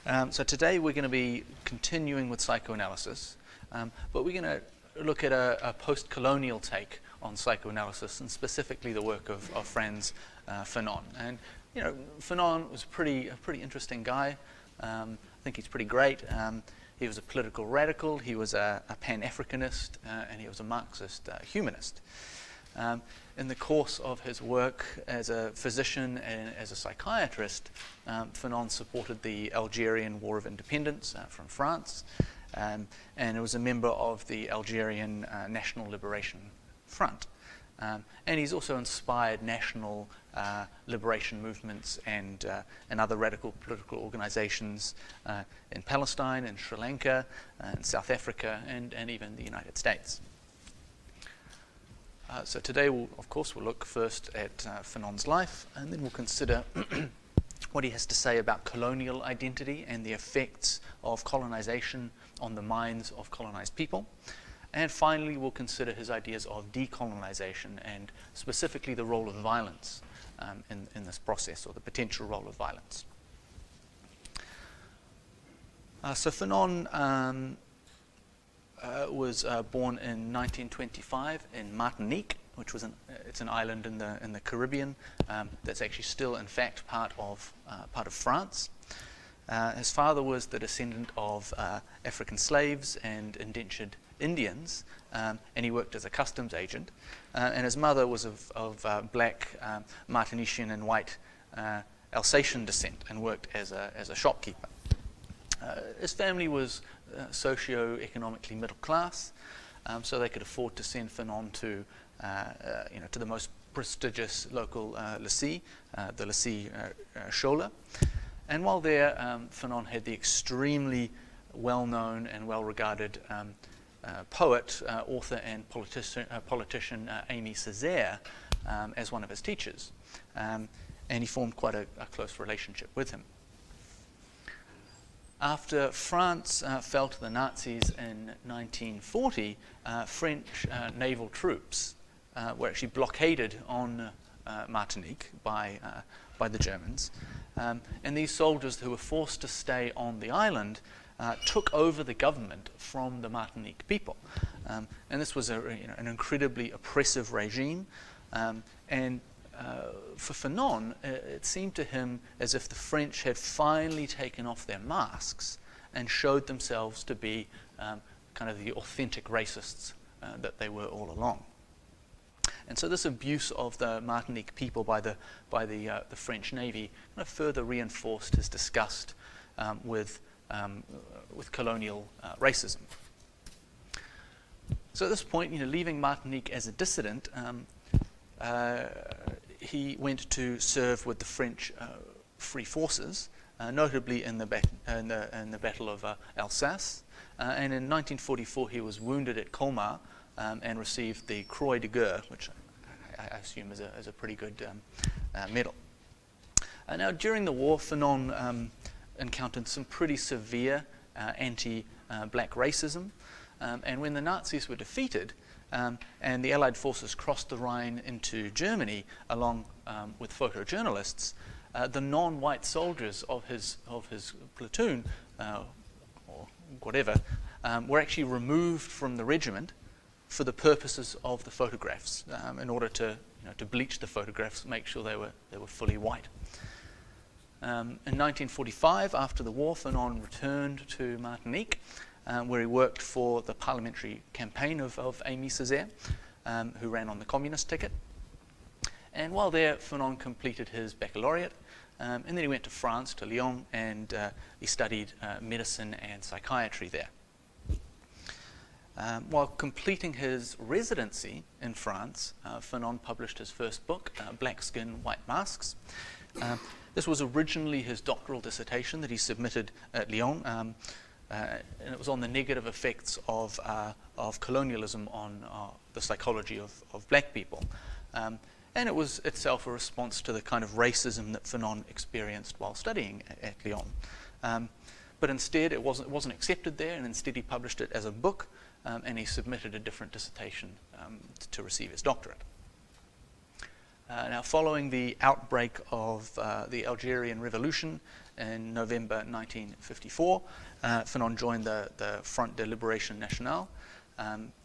So today we're going to be continuing with psychoanalysis, but we're going to look at a post-colonial take on psychoanalysis, and specifically the work of Franz Fanon. And you know, Fanon was a pretty interesting guy. I think he's pretty great. He was a political radical, he was a Pan-Africanist, and he was a Marxist humanist. In the course of his work as a physician and as a psychiatrist, Fanon supported the Algerian War of Independence from France, and was a member of the Algerian National Liberation Front. And he's also inspired national liberation movements and other radical political organizations in Palestine, in Sri Lanka, in South Africa, and even the United States. So today, we'll look first at Fanon's life, and then we'll consider what he has to say about colonial identity and the effects of colonization on the minds of colonized people. And finally, we'll consider his ideas of decolonization and specifically the role of violence in this process, or the potential role of violence. So Fanon was born in 1925 in Martinique, which was it's an island in the Caribbean that's actually still, in fact, part of France. His father was the descendant of African slaves and indentured Indians, and he worked as a customs agent. And his mother was of black Martinician and white Alsatian descent, and worked as a shopkeeper. His family was socio-economically middle class, so they could afford to send Fanon to the most prestigious local lycée, the Lycée Schola. And while there, Fanon had the extremely well-known and well-regarded poet, author, and politician Aimé Césaire as one of his teachers, and he formed quite a close relationship with him. After France fell to the Nazis in 1940, French naval troops were actually blockaded on Martinique by the Germans. And these soldiers, who were forced to stay on the island, took over the government from the Martinique people. And this was an incredibly oppressive regime. For Fanon, it seemed to him as if the French had finally taken off their masks and showed themselves to be kind of the authentic racists that they were all along. And so this abuse of the Martinique people by the French Navy kind of further reinforced his disgust with colonial racism. So at this point, leaving Martinique as a dissident, he went to serve with the French Free Forces, notably in the Battle of Alsace. And in 1944, he was wounded at Colmar and received the Croix de Guerre, which I assume is a pretty good medal. Now, during the war, Fanon encountered some pretty severe anti-black racism, and when the Nazis were defeated, and the Allied forces crossed the Rhine into Germany along with photojournalists, the non-white soldiers of his platoon, or whatever, were actually removed from the regiment for the purposes of the photographs, in order to bleach the photographs, make sure they were fully white. In 1945, after the war, Fanon returned to Martinique, where he worked for the parliamentary campaign of Aimé Césaire, who ran on the communist ticket. And while there, Fanon completed his baccalaureate, and then he went to France, to Lyon, and he studied medicine and psychiatry there. While completing his residency in France, Fanon published his first book, Black Skin, White Masks. This was originally his doctoral dissertation that he submitted at Lyon, and it was on the negative effects of colonialism on the psychology of black people. And it was itself a response to the kind of racism that Fanon experienced while studying at Lyon. But instead, it wasn't accepted there, and instead he published it as a book, and he submitted a different dissertation to receive his doctorate. Now, following the outbreak of the Algerian Revolution in November 1954, Fanon joined the Front de Libération Nationale.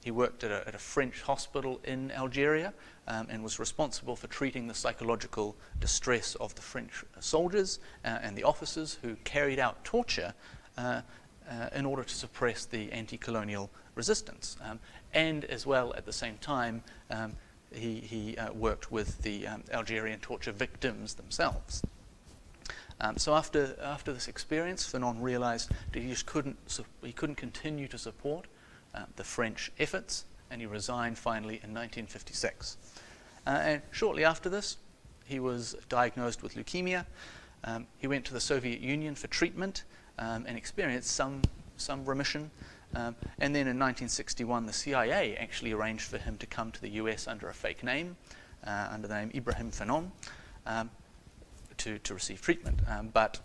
He worked at a French hospital in Algeria and was responsible for treating the psychological distress of the French soldiers and the officers who carried out torture in order to suppress the anti-colonial resistance. And as well, at the same time, he worked with the Algerian torture victims themselves. So after this experience, Fanon realized that he couldn't continue to support the French efforts, and he resigned finally in 1956. And shortly after this, he was diagnosed with leukemia. He went to the Soviet Union for treatment and experienced some remission. And then in 1961, the CIA actually arranged for him to come to the US under a fake name, under the name Ibrahim Fanon, to receive treatment. But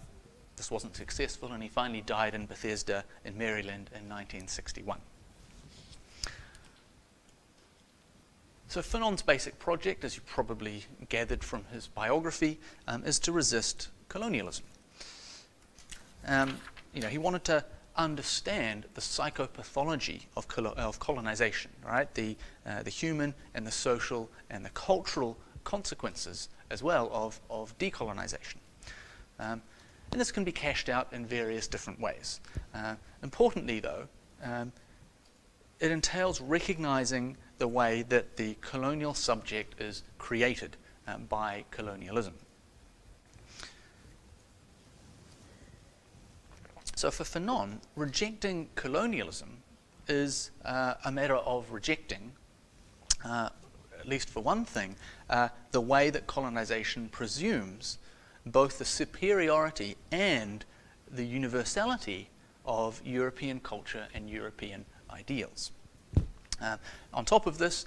this wasn't successful, and he finally died in Bethesda in Maryland in 1961. So Fanon's basic project, as you probably gathered from his biography, is to resist colonialism. He wanted to understand the psychopathology of colonization, right? The human and the social and the cultural consequences as well of decolonization. And this can be cashed out in various different ways. Importantly, though, it entails recognizing the way that the colonial subject is created by colonialism. So for Fanon, rejecting colonialism is a matter of rejecting, at least for one thing, the way that colonization presumes both the superiority and the universality of European culture and European ideals. On top of this,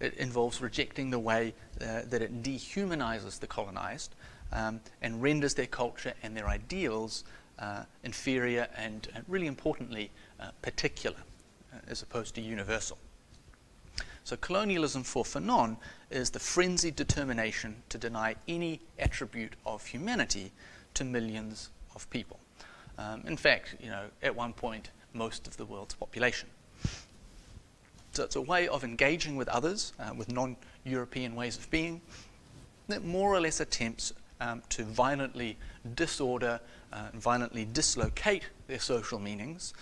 it involves rejecting the way that it dehumanizes the colonized and renders their culture and their ideals inferior and really importantly, particular, as opposed to universal. So colonialism for Fanon is the frenzied determination to deny any attribute of humanity to millions of people. In fact, at one point, most of the world's population. So it's a way of engaging with others, with non-European ways of being, that more or less attempts to violently disorder, violently dislocate their social meanings,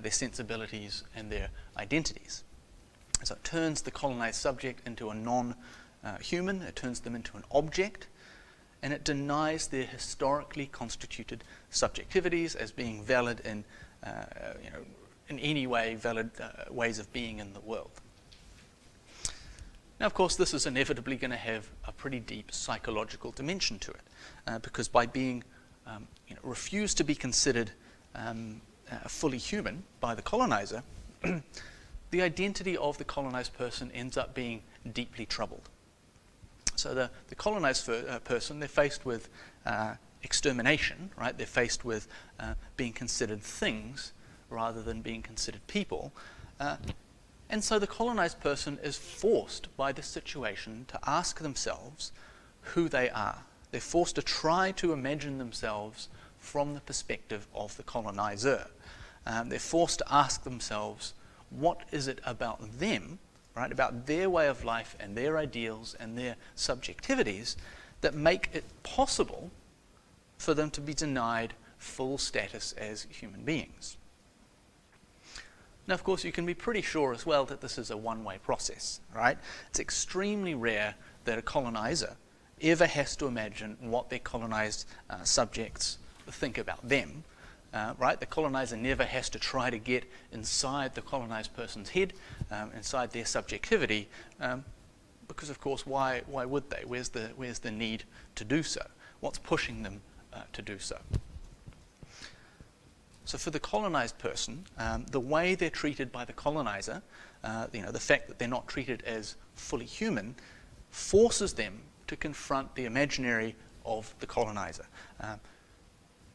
their sensibilities, and their identities. So it turns the colonized subject into a non-human, it turns them into an object, and it denies their historically constituted subjectivities as being valid in any way valid ways of being in the world. Now, of course, this is inevitably going to have a pretty deep psychological dimension to it, because by being refused to be considered fully human by the colonizer, the identity of the colonized person ends up being deeply troubled. So the colonized person, they're faced with extermination, right? They're faced with being considered things rather than being considered people. And so the colonized person is forced by this situation to ask themselves who they are. They're forced to try to imagine themselves from the perspective of the colonizer. They're forced to ask themselves, what is it about them, right, about their way of life and their ideals and their subjectivities that make it possible for them to be denied full status as human beings. Now, of course, you can be pretty sure as well that this is a one-way process, right? It's extremely rare that a colonizer ever has to imagine what their colonized subjects think about them, right? The colonizer never has to try to get inside the colonized person's head, inside their subjectivity, because, of course, why would they? Where's the need to do so? What's pushing them to do so? So for the colonized person, the way they're treated by the colonizer, the fact that they're not treated as fully human, forces them to confront the imaginary of the colonizer.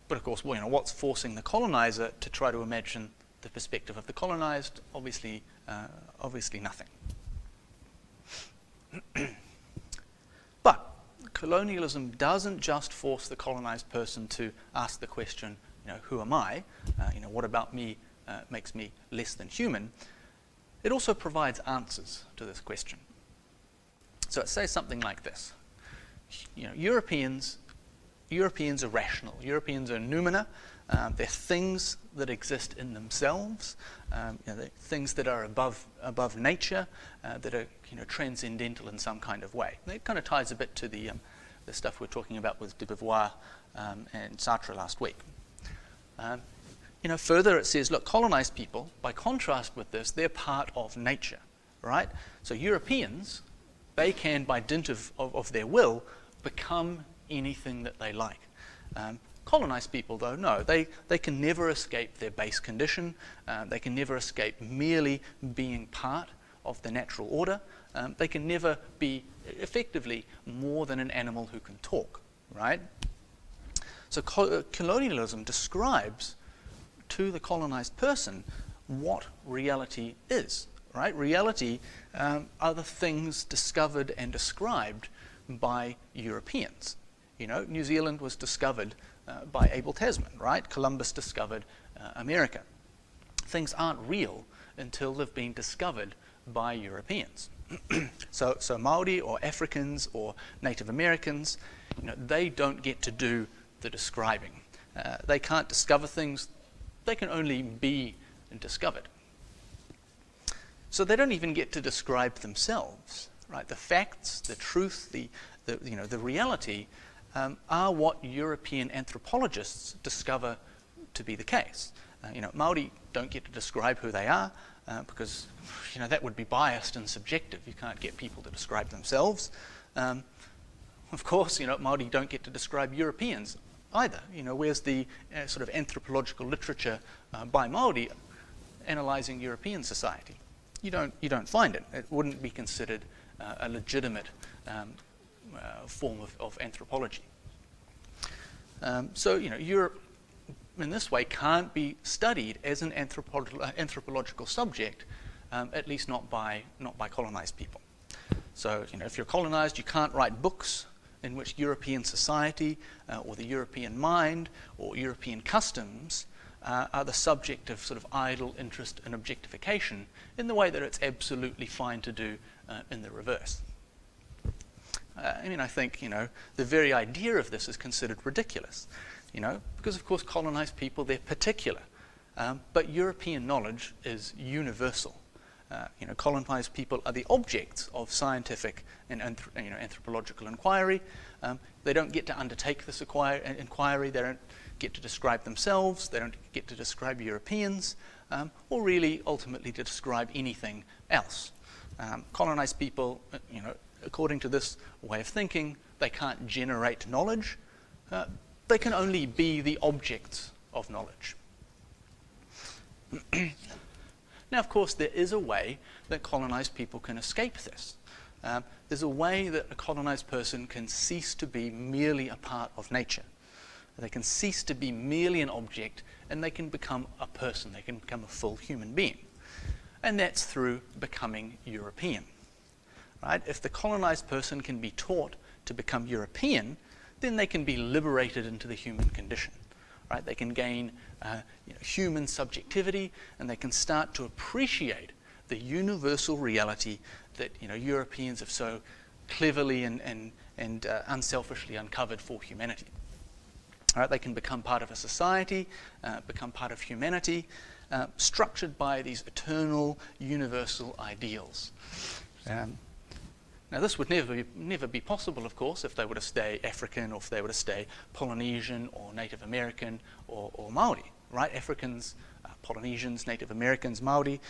But of course, what's forcing the colonizer to try to imagine the perspective of the colonized? Obviously nothing. But colonialism doesn't just force the colonized person to ask the question, who am I? What about me makes me less than human? It also provides answers to this question. So it says something like this. Europeans are rational. Europeans are noumena. They're things that exist in themselves. They're things that are above nature, that are transcendental in some kind of way. And it kind of ties a bit to the stuff we're talking about with de Beauvoir and Sartre last week. Further it says, look, colonized people, by contrast with this, they're part of nature, right? So Europeans, they can, by dint of their will, become anything that they like. Colonized people, though, no, they can never escape their base condition. They can never escape merely being part of the natural order. They can never be effectively more than an animal who can talk, right? So colonialism describes to the colonized person what reality is, right? Reality are the things discovered and described by Europeans. New Zealand was discovered by Abel Tasman, right? Columbus discovered America. Things aren't real until they've been discovered by Europeans. So Maori or Africans or Native Americans, they don't get to do the describing. They can't discover things. They can only be discovered. So they don't even get to describe themselves, right? The facts, the truth, the reality are what European anthropologists discover to be the case. Maori don't get to describe who they are because that would be biased and subjective. You can't get people to describe themselves. Of course, Maori don't get to describe Europeans either. Where's the sort of anthropological literature by Maori analysing European society? You don't find it. It wouldn't be considered a legitimate form of anthropology. So Europe in this way can't be studied as an anthropological subject, at least not by colonized people. So if you're colonized, you can't write books in which European society or the European mind or European customs are the subject of sort of idle interest and objectification in the way that it's absolutely fine to do in the reverse. I think, the very idea of this is considered ridiculous, because of course colonized people, they're particular, but European knowledge is universal. Colonized people are the objects of scientific and anthropological inquiry. They don't get to undertake this inquiry. They don't get to describe themselves. They don't get to describe Europeans, or really ultimately to describe anything else. Colonized people, according to this way of thinking, they can't generate knowledge. They can only be the objects of knowledge. Now, of course, there is a way that colonized people can escape this. There's a way that a colonized person can cease to be merely a part of nature. They can cease to be merely an object, and they can become a person. They can become a full human being. And that's through becoming European. Right? If the colonized person can be taught to become European, then they can be liberated into the human condition. Right? They can gain human subjectivity, and they can start to appreciate the universal reality that Europeans have so cleverly and unselfishly uncovered for humanity. Right? They can become part of a society, become part of humanity, structured by these eternal, universal ideals. Now, this would never be possible, of course, if they were to stay African or if they were to stay Polynesian or Native American or Maori, right? Africans, Polynesians, Native Americans, Maori,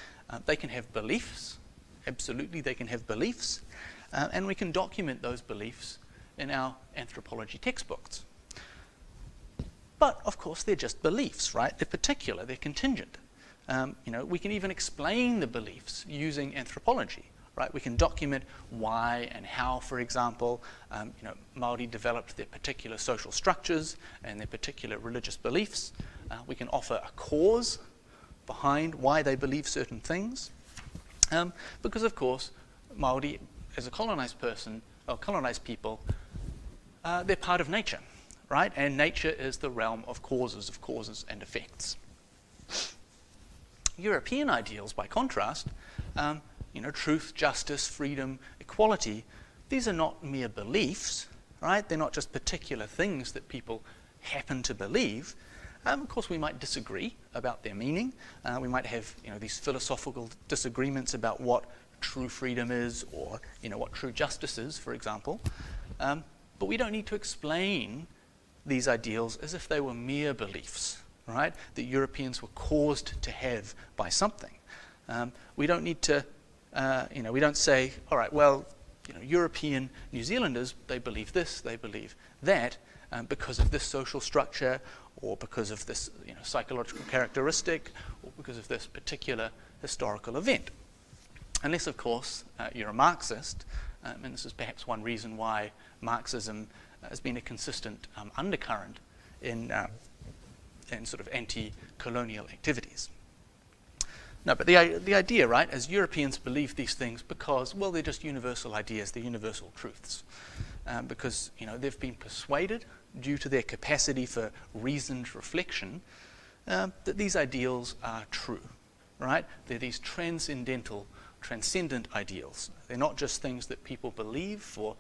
they can have beliefs. Absolutely, they can have beliefs. And we can document those beliefs in our anthropology textbooks. But, of course, they're just beliefs, right? They're particular, they're contingent. We can even explain the beliefs using anthropology. Right, we can document why and how, for example, Māori developed their particular social structures and their particular religious beliefs. We can offer a cause behind why they believe certain things. Because, of course, Māori, as a colonized person, or colonized people, they're part of nature, right? And nature is the realm of causes and effects. European ideals, by contrast, truth, justice, freedom, equality, these are not mere beliefs, right? They're not just particular things that people happen to believe. Of course, we might disagree about their meaning. We might have, these philosophical disagreements about what true freedom is, or, what true justice is, for example. But we don't need to explain these ideals as if they were mere beliefs, right? That Europeans were caused to have by something. We don't need to, we don't say, all right, well, European New Zealanders, they believe this, they believe that, because of this social structure, or because of this psychological characteristic, or because of this particular historical event. Unless, of course, you're a Marxist, and this is perhaps one reason why Marxism has been a consistent undercurrent in sort of anti-colonial activities. No, but the idea, right, is Europeans believe these things because, well, they're just universal ideas, they're universal truths. Because, they've been persuaded, due to their capacity for reasoned reflection, that these ideals are true, right? They're these transcendent ideals. They're not just things that people believe for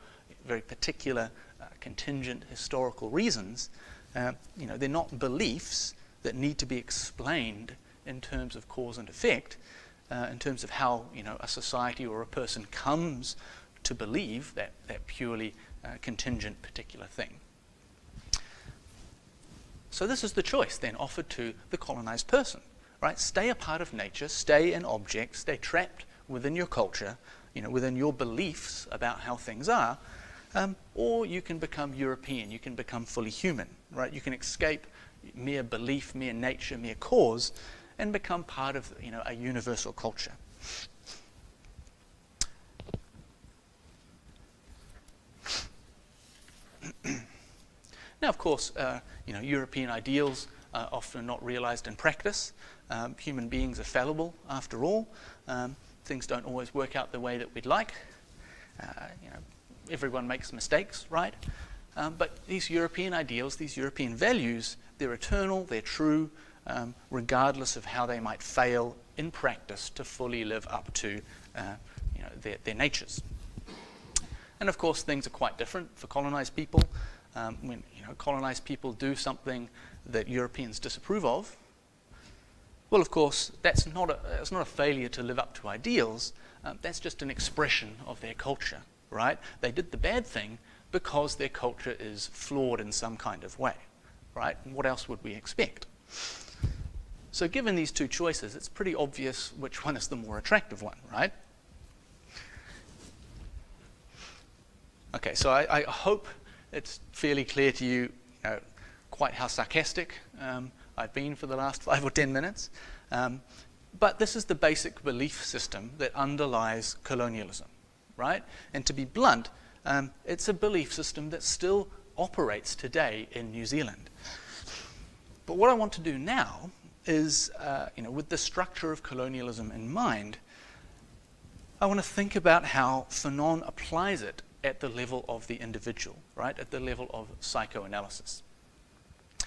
very particular, contingent historical reasons. They're not beliefs that need to be explained in terms of cause and effect, in terms of how a society or a person comes to believe that purely contingent particular thing. So this is the choice then offered to the colonized person, right? Stay a part of nature, stay an object, stay trapped within your culture, within your beliefs about how things are, or you can become European, you can become fully human, right? You can escape mere belief, mere nature, mere cause, and become part of a universal culture. Now, of course, European ideals are often not realized in practice. Human beings are fallible, after all. Things don't always work out the way that we'd like. Everyone makes mistakes, right? But these European ideals, these European values, they're eternal, they're true, regardless of how they might fail in practice to fully live up to their natures. And of course, things are quite different for colonized people. When colonized people do something that Europeans disapprove of, well, of course, it's not a failure to live up to ideals. That's just an expression of their culture, right? They did the bad thing because their culture is flawed in some kind of way, right? And what else would we expect? So given these two choices, it's pretty obvious which one is the more attractive one, right? Okay, so I hope it's fairly clear to you, quite how sarcastic I've been for the last 5 or 10 minutes. But this is the basic belief system that underlies colonialism, right? And to be blunt, it's a belief system that still operates today in New Zealand. But what I want to do now is, with the structure of colonialism in mind, I want to think about how Fanon applies it at the level of the individual, right? At the level of psychoanalysis.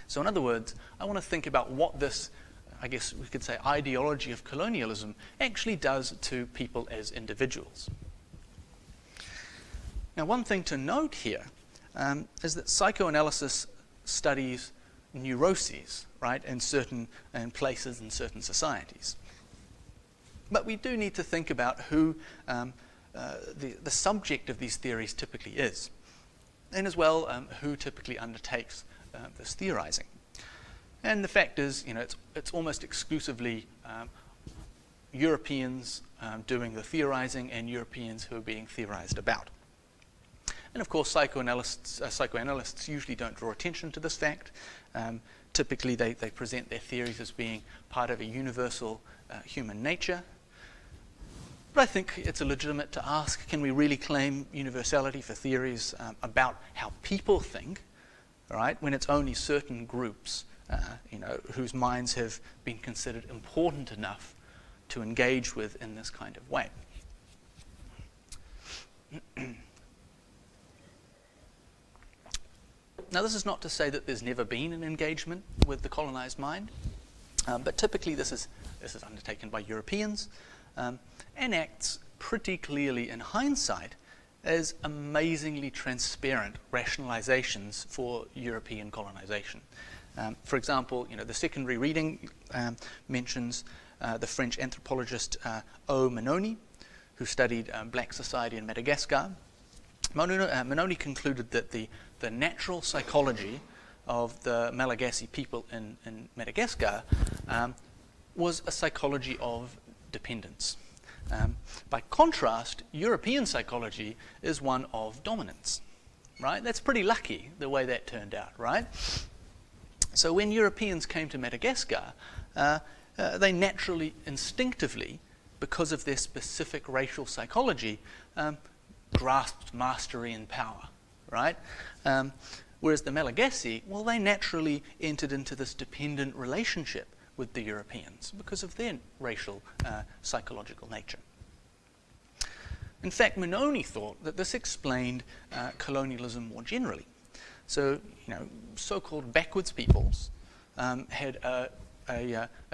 So in other words, I want to think about what this, I guess we could say, ideology of colonialism actually does to people as individuals. Now, one thing to note here is that psychoanalysis studies neuroses, right, in certain places in certain societies. But we do need to think about who the subject of these theories typically is, and as well who typically undertakes this theorizing. And the fact is, it's almost exclusively Europeans doing the theorizing and Europeans who are being theorized about. And of course, psychoanalysts usually don't draw attention to this fact. Typically, they present their theories as being part of a universal human nature. But I think it's legitimate to ask, can we really claim universality for theories about how people think, right, when it's only certain groups, whose minds have been considered important enough to engage with in this kind of way? Now, this is not to say that there's never been an engagement with the colonized mind, but typically this is undertaken by Europeans and acts pretty clearly in hindsight as amazingly transparent rationalizations for European colonization. For example, the secondary reading mentions the French anthropologist Fanon, who studied black society in Madagascar. Fanon concluded that the natural psychology of the Malagasy people in Madagascar was a psychology of dependence. By contrast, European psychology is one of dominance, right? That's pretty lucky, the way that turned out, right? So when Europeans came to Madagascar, they naturally, instinctively, because of their specific racial psychology, grasped mastery and power, right? Whereas the Malagasy, well, they naturally entered into this dependent relationship with the Europeans because of their racial psychological nature. In fact, Fanon thought that this explained colonialism more generally. So, so-called backwards peoples had a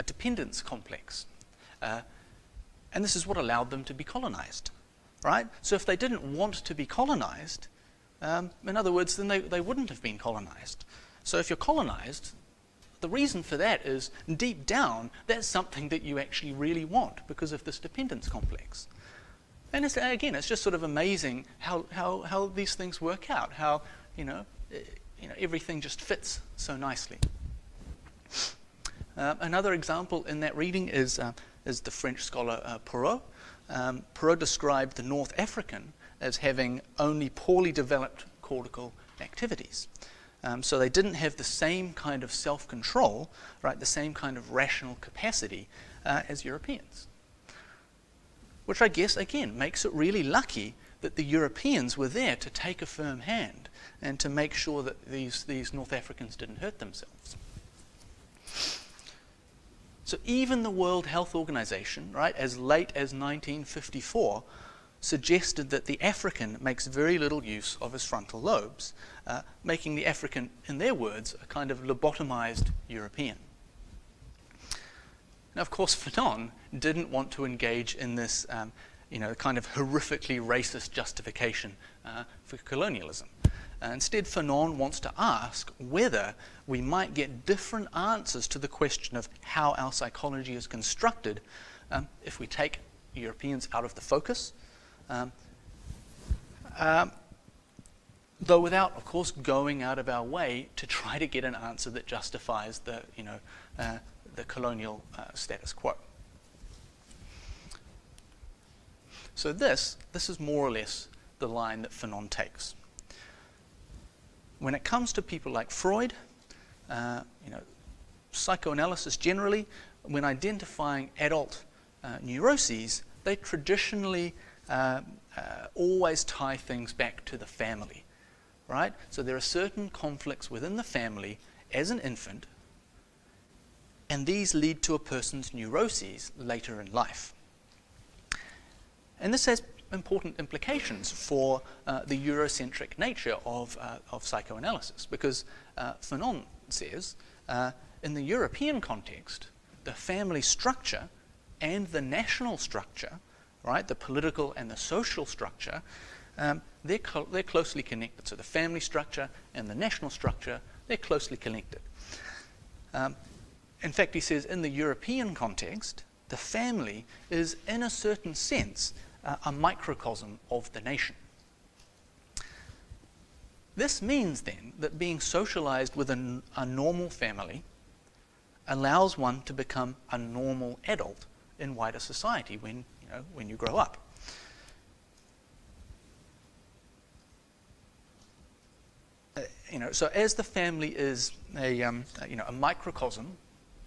dependence complex. And this is what allowed them to be colonized, right? So if they didn't want to be colonized, in other words, then they wouldn't have been colonized. So if you're colonized, the reason for that is, deep down, that's something that you actually really want because of this dependence complex. And it's just sort of amazing how these things work out, how, everything just fits so nicely. Another example in that reading is the French scholar Perrault. Perrault described the North African as having only poorly developed cortical activities. So they didn't have the same kind of self-control, right, the same kind of rational capacity as Europeans. Which I guess, again, makes it really lucky that the Europeans were there to take a firm hand and to make sure that these North Africans didn't hurt themselves. So even the World Health Organization, right, as late as 1954, suggested that the African makes very little use of his frontal lobes, making the African, in their words, a kind of lobotomized European. Now, of course, Fanon didn't want to engage in this, kind of horrifically racist justification for colonialism. Instead, Fanon wants to ask whether we might get different answers to the question of how our psychology is constructed if we take Europeans out of the focus, though without, of course, going out of our way to try to get an answer that justifies the colonial status quo. So this is more or less the line that Fanon takes. When it comes to people like Freud, psychoanalysis generally, when identifying adult neuroses, they traditionally always tie things back to the family, right? So there are certain conflicts within the family as an infant, and these lead to a person's neuroses later in life. And this has important implications for the Eurocentric nature of psychoanalysis, because Fanon says in the European context, the family structure and the national structure, right, the political and the social structure, they're closely connected. So the family structure and the national structure, they're closely connected. In fact, he says in the European context, the family is, in a certain sense, a microcosm of the nation. This means then that being socialized with a normal family allows one to become a normal adult in wider society when you grow up. So as the family is a microcosm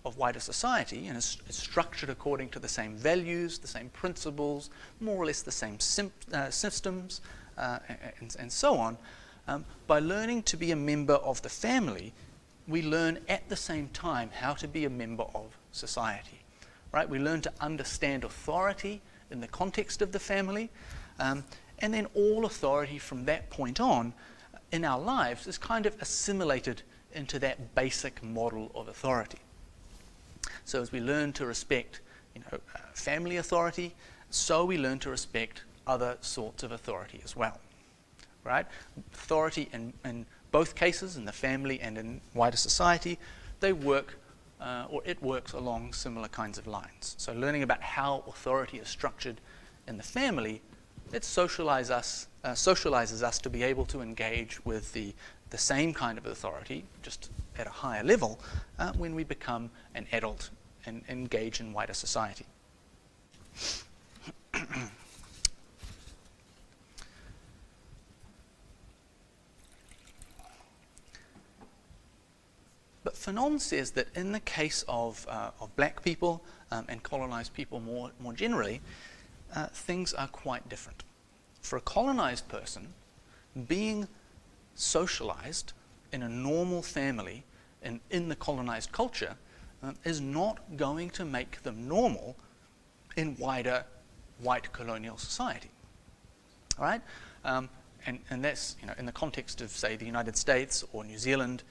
of wider society and is structured according to the same values, the same principles, more or less the same systems, and so on, by learning to be a member of the family, we learn at the same time how to be a member of society. Right? We learn to understand authority in the context of the family, and then all authority from that point on in our lives is kind of assimilated into that basic model of authority. So as we learn to respect, family authority, so we learn to respect other sorts of authority as well, right? Authority in both cases, in the family and in wider society, they work, or it works along similar kinds of lines. So learning about how authority is structured in the family, it socializes us to be able to engage with the same kind of authority, just at a higher level, when we become an adult and engage in wider society. But Fanon says that in the case of black people and colonized people more generally, things are quite different. For a colonized person, being socialized in a normal family and in the colonized culture is not going to make them normal in wider white colonial society. All right? And that's, in the context of, say, the United States or New Zealand,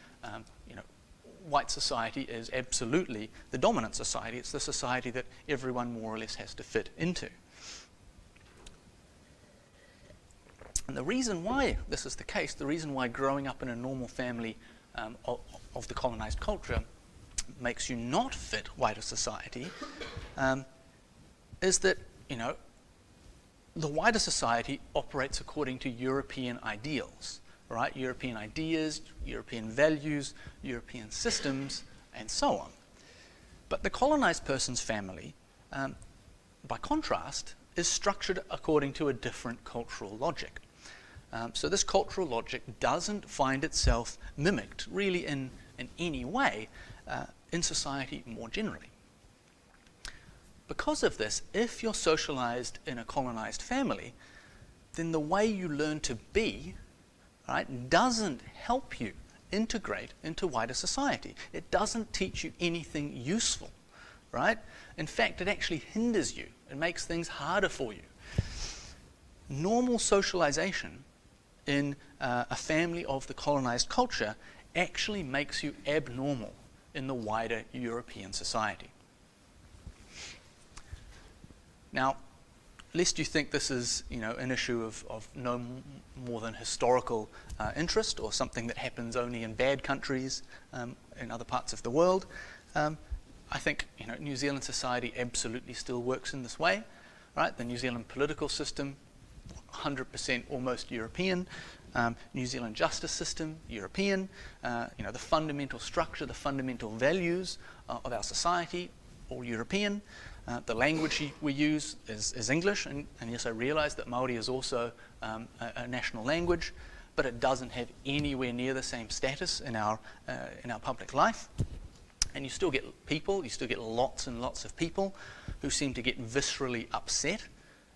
white society is absolutely the dominant society. It's the society that everyone more or less has to fit into. And the reason why this is the case, the reason why growing up in a normal family of the colonized culture makes you not fit wider society, is that, the wider society operates according to European ideals, right? European ideas, European values, European systems, and so on. But the colonized person's family, by contrast, is structured according to a different cultural logic. So this cultural logic doesn't find itself mimicked really in any way in society more generally. Because of this, if you're socialized in a colonized family, then the way you learn to be, right, doesn't help you integrate into wider society. It doesn't teach you anything useful, right? In fact, it actually hinders you. It makes things harder for you. Normal socialization in a family of the colonized culture actually makes you abnormal in the wider European society. Now, lest you think this is, an issue of no more than historical interest or something that happens only in bad countries in other parts of the world, I think, New Zealand society absolutely still works in this way, right? The New Zealand political system, 100% almost European. New Zealand justice system, European. The fundamental structure, the fundamental values of our society, all European. The language we use is English, and yes, I realise that Māori is also a national language, but it doesn't have anywhere near the same status in our public life. And you still get lots and lots of people who seem to get viscerally upset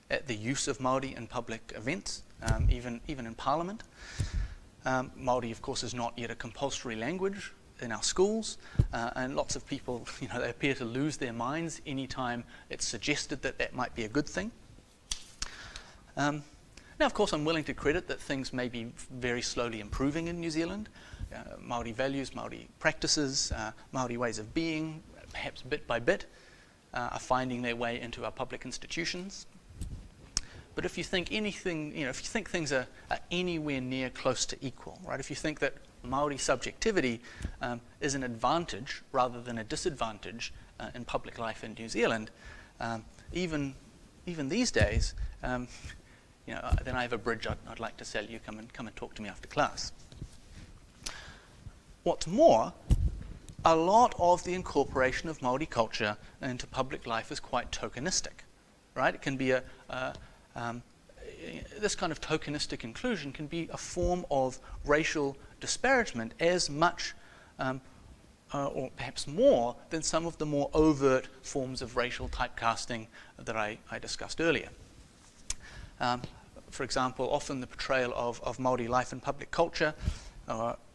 at the use of Māori in public events, even in Parliament. Māori, of course, is not yet a compulsory language in our schools, and lots of people, they appear to lose their minds anytime it's suggested that might be a good thing. Now, of course, I'm willing to credit that things may be very slowly improving in New Zealand. Māori values, Māori practices, Māori ways of being, perhaps bit by bit, are finding their way into our public institutions. But if you think anything, if you think things are anywhere near close to equal, right? If you think that Māori subjectivity is an advantage rather than a disadvantage in public life in New Zealand, even these days, then I have a bridge I'd like to sell you. Come and talk to me after class. What's more, a lot of the incorporation of Māori culture into public life is quite tokenistic, right? It can be this kind of tokenistic inclusion can be a form of racial disparagement as much or perhaps more than some of the more overt forms of racial typecasting that I discussed earlier. For example, often the portrayal of Māori life in public culture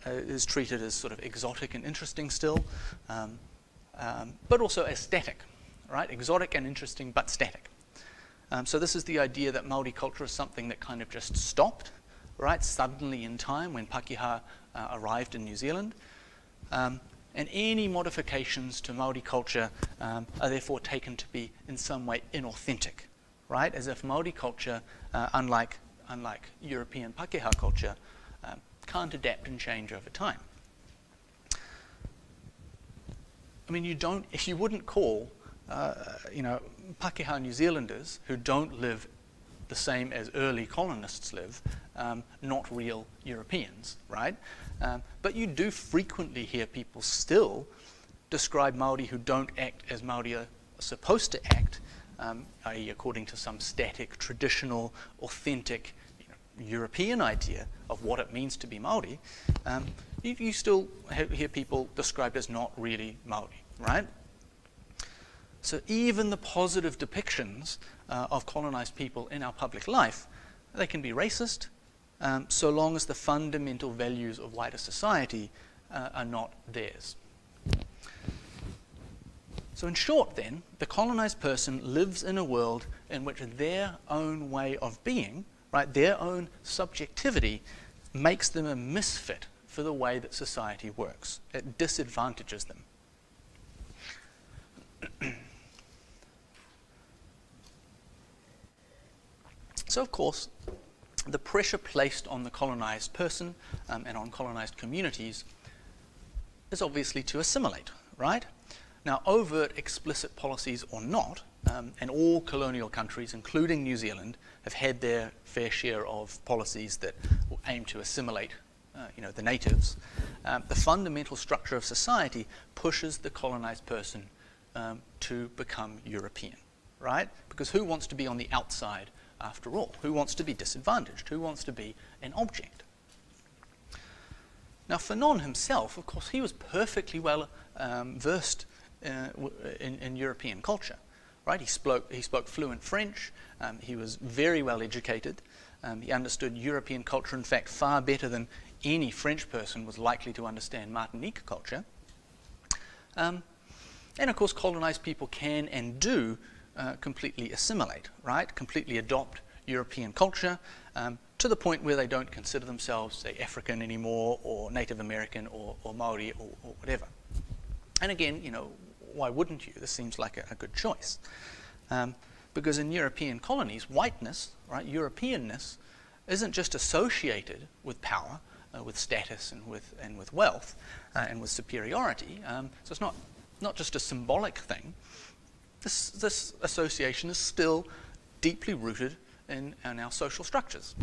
is treated as sort of exotic and interesting still, but also as static, right? Exotic and interesting, but static. So this is the idea that Māori culture is something that kind of just stopped right, suddenly in time when Pakeha arrived in New Zealand. And any modifications to Māori culture are therefore taken to be in some way inauthentic, right? As if Māori culture, unlike European Pakeha culture, can't adapt and change over time. I mean, you wouldn't call, Pakeha New Zealanders who don't live the same as early colonists live, not real Europeans, right? But you do frequently hear people still describe Māori who don't act as Māori are supposed to act, i.e. according to some static, traditional, authentic European idea of what it means to be Māori. You still hear people described as not really Māori, right? So even the positive depictions of colonized people in our public life, they can be racist, so long as the fundamental values of wider society are not theirs. So in short then, the colonized person lives in a world in which their own way of being, right, their own subjectivity, makes them a misfit for the way that society works. It disadvantages them. So of course, the pressure placed on the colonized person and on colonized communities is obviously to assimilate, right? Now, overt, explicit policies or not, and all colonial countries, including New Zealand, have had their fair share of policies that aim to assimilate, the natives. The fundamental structure of society pushes the colonized person to become European, right? Because who wants to be on the outside after all? Who wants to be disadvantaged? Who wants to be an object? Now, Fanon himself, of course, he was perfectly well versed in European culture, right? He spoke fluent French. He was very well educated. He understood European culture, in fact, far better than any French person was likely to understand Martinique culture. And of course, colonized people can and do completely assimilate, right? Completely adopt European culture to the point where they don't consider themselves, say, African anymore, or Native American, or Maori, or whatever. And again, why wouldn't you? This seems like a good choice. Because in European colonies, whiteness, right, Europeanness, isn't just associated with power, with status, and with wealth, and with superiority. So it's not just a symbolic thing. This association is still deeply rooted in our social structures.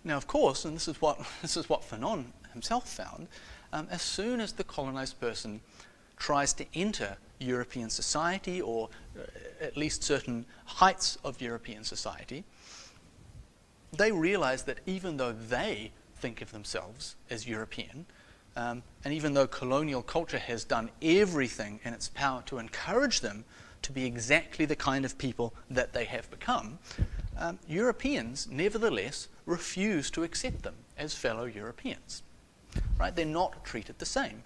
Now, of course, and this is what Fanon himself found, as soon as the colonized person tries to enter European society, or at least certain heights of European society, they realize that even though they think of themselves as European, and even though colonial culture has done everything in its power to encourage them to be exactly the kind of people that they have become, Europeans nevertheless refuse to accept them as fellow Europeans. Right? They're not treated the same.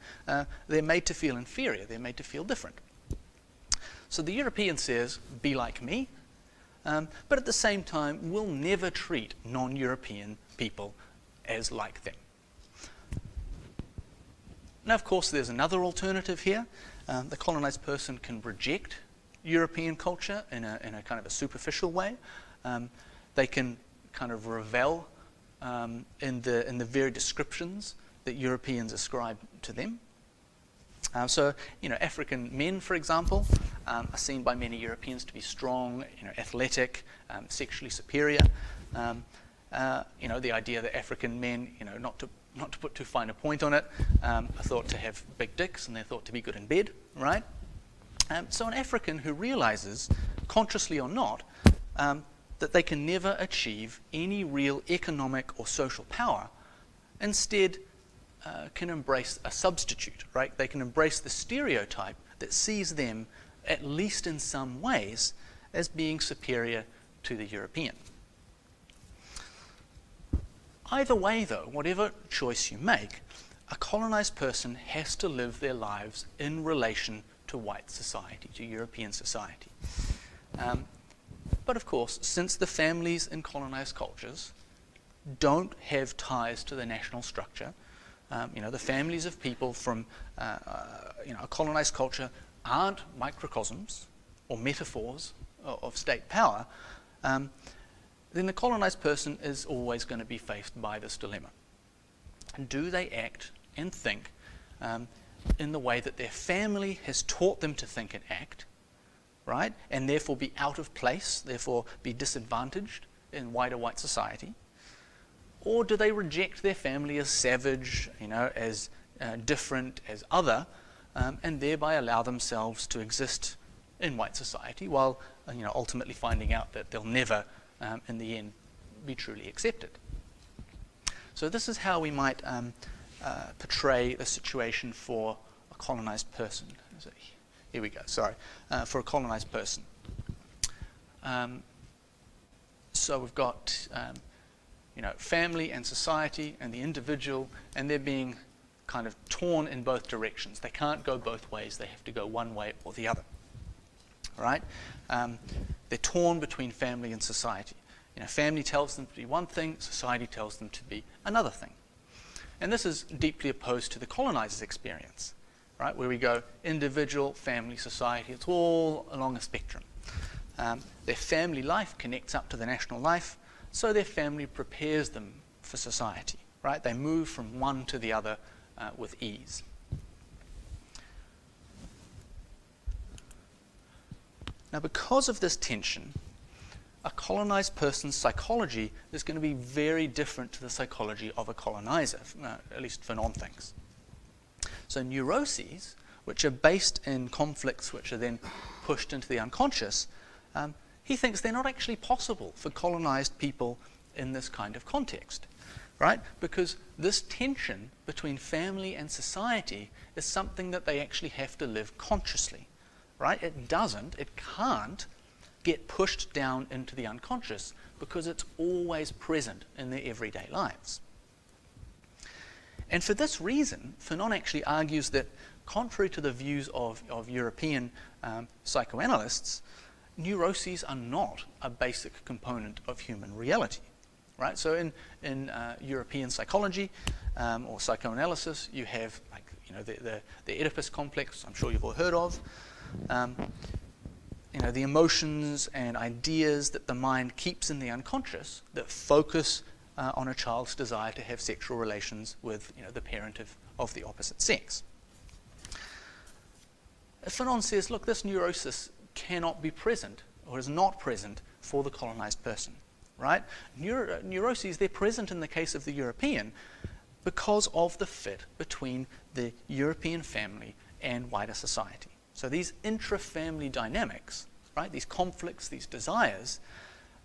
They're made to feel inferior. They're made to feel different. So the European says, be like me, but at the same time, we'll never treat non-European people as like them. Now, of course, there's another alternative here. The colonized person can reject European culture in a kind of a superficial way. They can kind of revel in the very descriptions that Europeans ascribe to them. So, African men, for example, are seen by many Europeans to be strong, athletic, sexually superior. The idea that African men, not to put too fine a point on it, are thought to have big dicks and they're thought to be good in bed, right? So an African who realizes, consciously or not, that they can never achieve any real economic or social power, instead can embrace a substitute, right? They can embrace the stereotype that sees them, at least in some ways, as being superior to the European. Either way, though, whatever choice you make, a colonized person has to live their lives in relation to white society, to European society. But of course, since the families in colonized cultures don't have ties to the national structure, the families of people from a colonized culture aren't microcosms or metaphors of state power, then the colonized person is always going to be faced by this dilemma. Do they act and think in the way that their family has taught them to think and act, right, and therefore be out of place, therefore be disadvantaged in wider white society? Or do they reject their family as savage, as different, as other, and thereby allow themselves to exist in white society while, ultimately finding out that they'll never, in the end, be truly accepted? So this is how we might portray the situation for a colonized person. Here we go, sorry, for a colonized person. So we've got family and society and the individual, and they're being kind of torn in both directions. They can't go both ways. They have to go one way or the other, right? They're torn between family and society. Family tells them to be one thing, society tells them to be another thing. And this is deeply opposed to the colonizer's experience, right, where we go individual, family, society. It's all along a spectrum. Their family life connects up to the national life, so their family prepares them for society, right? They move from one to the other with ease. Now, because of this tension, a colonized person's psychology is going to be very different to the psychology of a colonizer, at least Fanon thinks. So neuroses, which are based in conflicts which are then pushed into the unconscious, he thinks they're not actually possible for colonized people in this kind of context, right? Because this tension between family and society is something that they actually have to live consciously, right? It can't get pushed down into the unconscious because it's always present in their everyday lives. And for this reason, Fanon actually argues that, contrary to the views of European psychoanalysts, neuroses are not a basic component of human reality, right? So in European psychology or psychoanalysis, you have the Oedipus complex, I'm sure you've all heard of, the emotions and ideas that the mind keeps in the unconscious that focus on a child's desire to have sexual relations with the parent of the opposite sex. Fanon says, look, this neurosis cannot be present or is not present for the colonized person, right? Neuroses, they're present in the case of the European because of the fit between the European family and wider society. So these intra-family dynamics, right, these conflicts, these desires,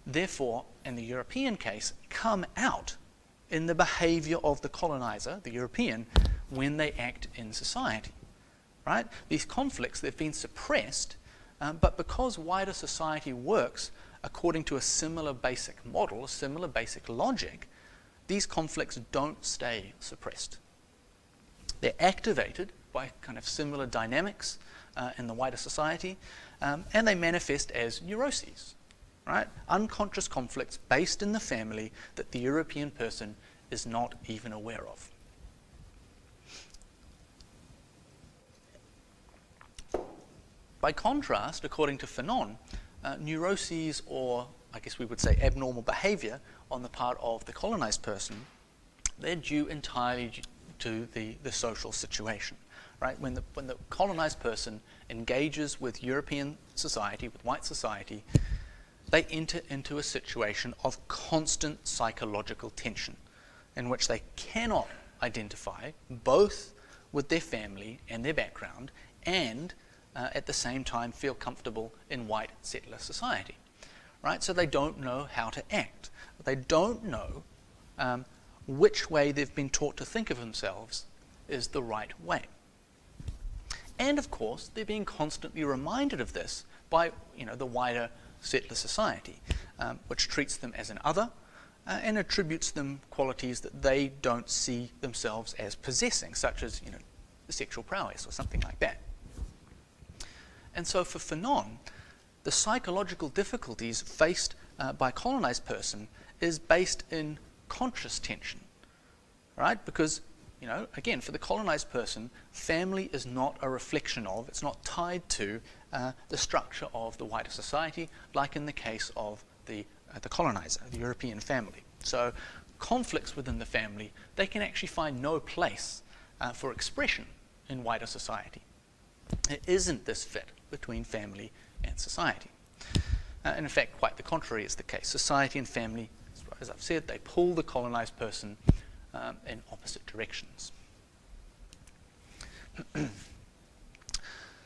therefore, in the European case, come out in the behavior of the colonizer, the European, when they act in society, right? These conflicts, they've been suppressed, but because wider society works according to a similar basic model, a similar basic logic, these conflicts don't stay suppressed. They're activated by kind of similar dynamics in the wider society, and they manifest as neuroses, right? Unconscious conflicts based in the family that the European person is not even aware of. By contrast, according to Fanon, neuroses, or I guess we would say abnormal behavior on the part of the colonized person, they're due entirely to the social situation, right? When the colonized person engages with European society, with white society, they enter into a situation of constant psychological tension in which they cannot identify both with their family and their background and at the same time feel comfortable in white settler society, right? So they don't know how to act. They don't know which way they've been taught to think of themselves is the right way. And of course, they're being constantly reminded of this by the wider settler society, which treats them as an other and attributes them qualities that they don't see themselves as possessing, such as sexual prowess or something like that. And so for Fanon, the psychological difficulties faced by a colonized person is based in conscious tension, right? Because, you know, again, for the colonized person, family is not a reflection of, it's not tied to the structure of the wider society, like in the case of the colonizer, the European family. So conflicts within the family, they can actually find no place for expression in wider society. It isn't this fit between family and society. And in fact, quite the contrary is the case. Society and family, as I've said, they pull the colonized person in opposite directions.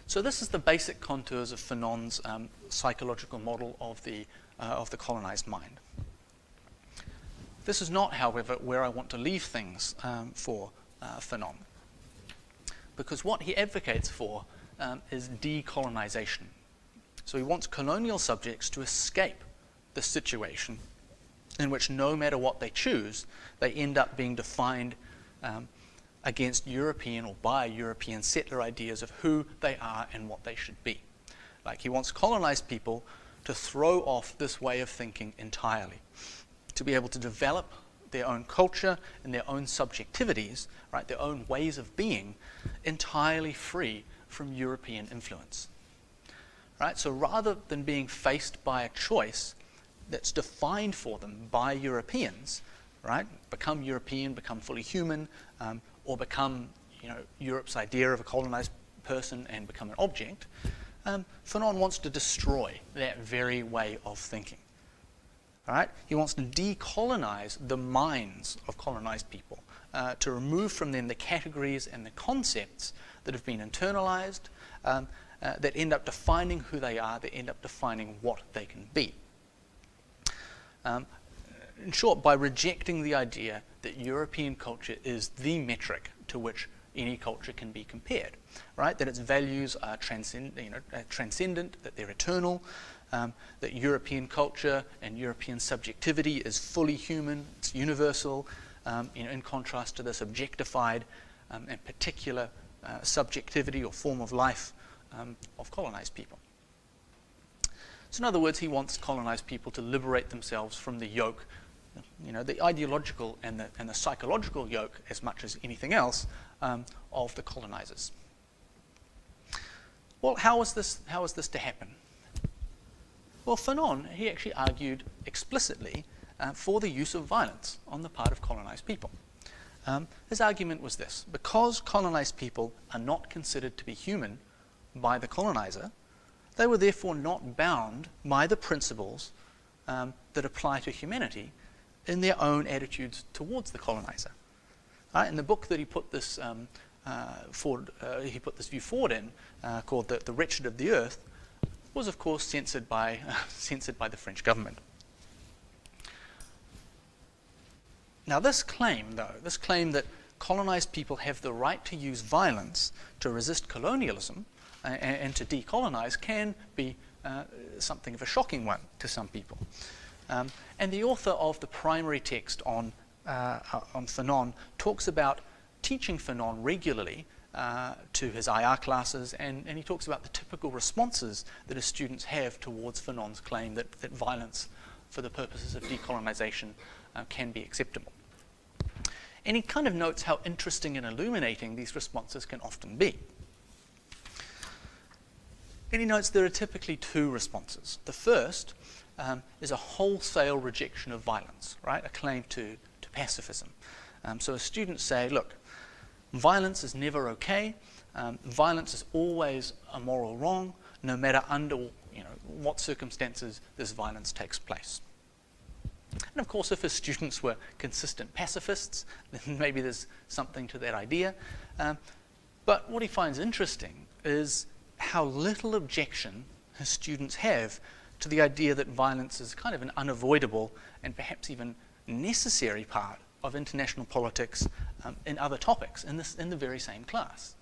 So this is the basic contours of Fanon's psychological model of the colonized mind. This is not, however, where I want to leave things for Fanon, because what he advocates for is decolonization. So he wants colonial subjects to escape the situation in which no matter what they choose, they end up being defined against European or by European settler ideas of who they are and what they should be. Like, he wants colonized people to throw off this way of thinking entirely, to be able to develop their own culture and their own subjectivities, right, their own ways of being, entirely free from European influence. Right? So rather than being faced by a choice that's defined for them by Europeans, right, become European, become fully human, or become, you know, Europe's idea of a colonized person and become an object, Fanon wants to destroy that very way of thinking. All right? He wants to decolonize the minds of colonized people, to remove from them the categories and the concepts that have been internalized, that end up defining who they are, that end up defining what they can be. In short, by rejecting the idea that European culture is the metric to which any culture can be compared, right? That its values are transcendent, that they're eternal, that European culture and European subjectivity is fully human, it's universal, in contrast to this objectified and particular subjectivity or form of life of colonized people. So in other words, he wants colonized people to liberate themselves from the yoke, you know, the ideological and the psychological yoke, as much as anything else, of the colonizers. Well, how is this to happen? Well, Fanon, he actually argued explicitly for the use of violence on the part of colonized people. His argument was this: because colonized people are not considered to be human by the colonizer, they were therefore not bound by the principles that apply to humanity in their own attitudes towards the colonizer. In the book that he put this view forward in, called "The Wretched of the Earth," was of course censored by the French government. Now, this claim that colonized people have the right to use violence to resist colonialism and to decolonize can be something of a shocking one to some people. And the author of the primary text on Fanon talks about teaching Fanon regularly to his IR classes, and he talks about the typical responses that his students have towards Fanon's claim that violence for the purposes of decolonization can be acceptable. And he kind of notes how interesting and illuminating these responses can often be. And he notes there are typically two responses. The first is a wholesale rejection of violence, right? A claim to pacifism. So students say, look, violence is never okay. Violence is always a moral wrong, no matter under what circumstances this violence takes place. And of course, if his students were consistent pacifists, then maybe there's something to that idea. But what he finds interesting is how little objection his students have to the idea that violence is kind of an unavoidable and perhaps even necessary part of international politics in other topics in the very same class,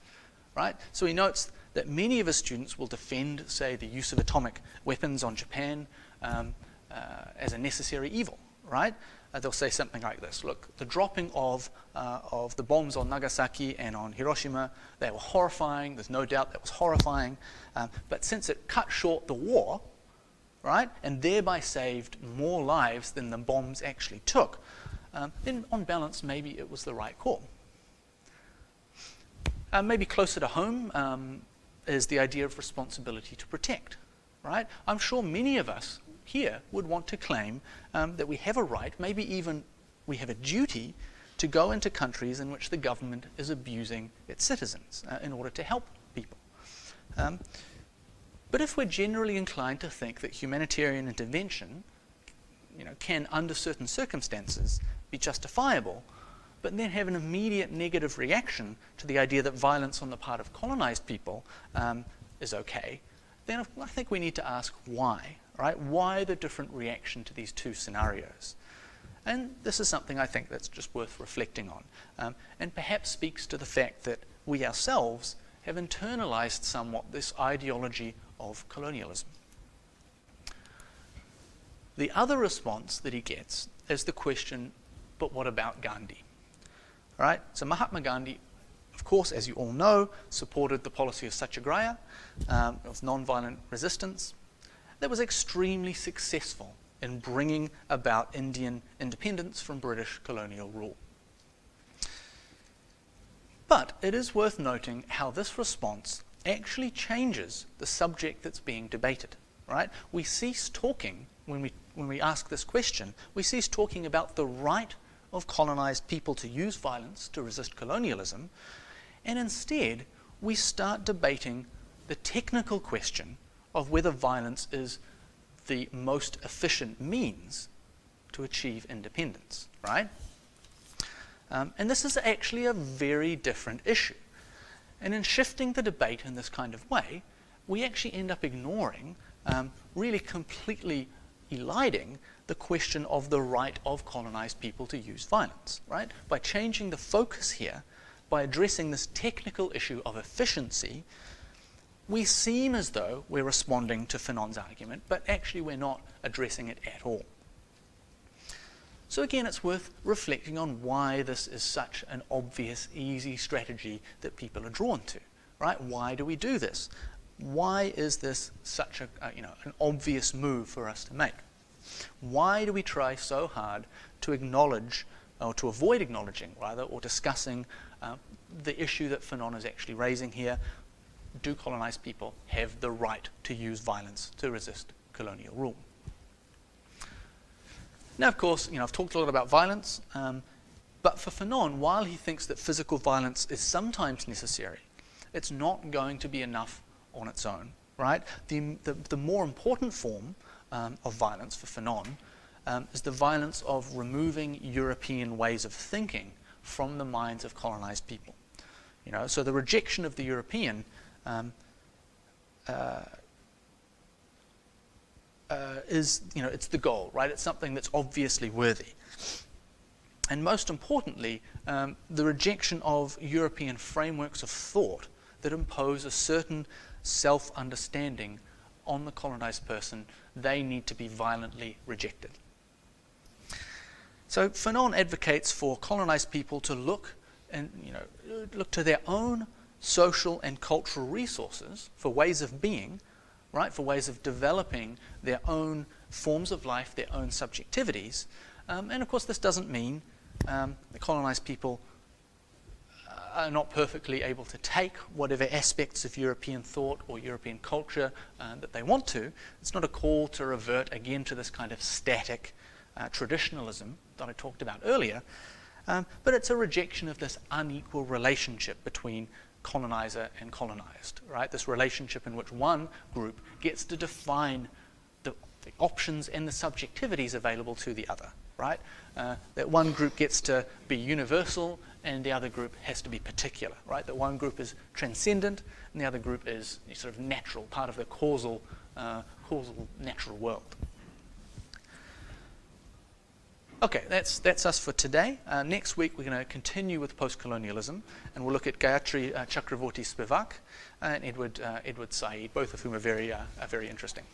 right? So he notes that many of his students will defend, say, the use of atomic weapons on Japan as a necessary evil, right? They'll say something like this: look, the dropping of the bombs on Nagasaki and on Hiroshima, they were horrifying. There's no doubt that was horrifying. But since it cut short the war, right, and thereby saved more lives than the bombs actually took, then on balance, maybe it was the right call. Maybe closer to home is the idea of responsibility to protect, right? I'm sure many of us here would want to claim that we have a right, maybe even we have a duty, to go into countries in which the government is abusing its citizens in order to help people. But if we're generally inclined to think that humanitarian intervention, can, under certain circumstances, be justifiable, but then have an immediate negative reaction to the idea that violence on the part of colonized people is okay, then I think we need to ask why, right? Why the different reaction to these two scenarios? And this is something I think that's just worth reflecting on, and perhaps speaks to the fact that we ourselves have internalized somewhat this ideology of colonialism. The other response that he gets is the question, but what about Gandhi? All right, so Mahatma Gandhi, of course, as you all know, supported the policy of satyagraha, of non-violent resistance, that was extremely successful in bringing about Indian independence from British colonial rule. But it is worth noting how this response actually changes the subject that's being debated, right? We cease talking, when we ask this question, we cease talking about the right of colonized people to use violence to resist colonialism, and instead we start debating the technical question of whether violence is the most efficient means to achieve independence, right? And this is actually a very different issue. And in shifting the debate in this kind of way, we actually end up ignoring, really completely eliding the question of the right of colonized people to use violence, right? By changing the focus here, by addressing this technical issue of efficiency, we seem as though we're responding to Fanon's argument, but actually we're not addressing it at all. So again, it's worth reflecting on why this is such an obvious, easy strategy that people are drawn to, right? Why do we do this? Why is this such an obvious move for us to make? Why do we try so hard to acknowledge, or to avoid acknowledging, rather, or discussing the issue that Fanon is actually raising here? Do colonized people have the right to use violence to resist colonial rule? Now, of course, I've talked a lot about violence, but for Fanon, while he thinks that physical violence is sometimes necessary, it's not going to be enough on its own, right? The more important form of violence for Fanon is the violence of removing European ways of thinking from the minds of colonized people. So the rejection of the European is, it's the goal, right? It's something that's obviously worthy. And most importantly, the rejection of European frameworks of thought that impose a certain self-understanding on the colonized person. They need to be violently rejected. So Fanon advocates for colonized people to look to their own social and cultural resources for ways of being, right, for ways of developing their own forms of life, their own subjectivities. And of course, this doesn't mean the colonized people are not perfectly able to take whatever aspects of European thought or European culture that they want to. It's not a call to revert again to this kind of static traditionalism that I talked about earlier, but it's a rejection of this unequal relationship between colonizer and colonized, right? This relationship in which one group gets to define the options and the subjectivities available to the other, right? That one group gets to be universal and the other group has to be particular, right? That one group is transcendent and the other group is sort of natural, part of the causal natural world. Okay, that's us for today. Next week we're going to continue with post-colonialism, and we'll look at Gayatri Chakravorty Spivak and Edward Said, both of whom are very interesting.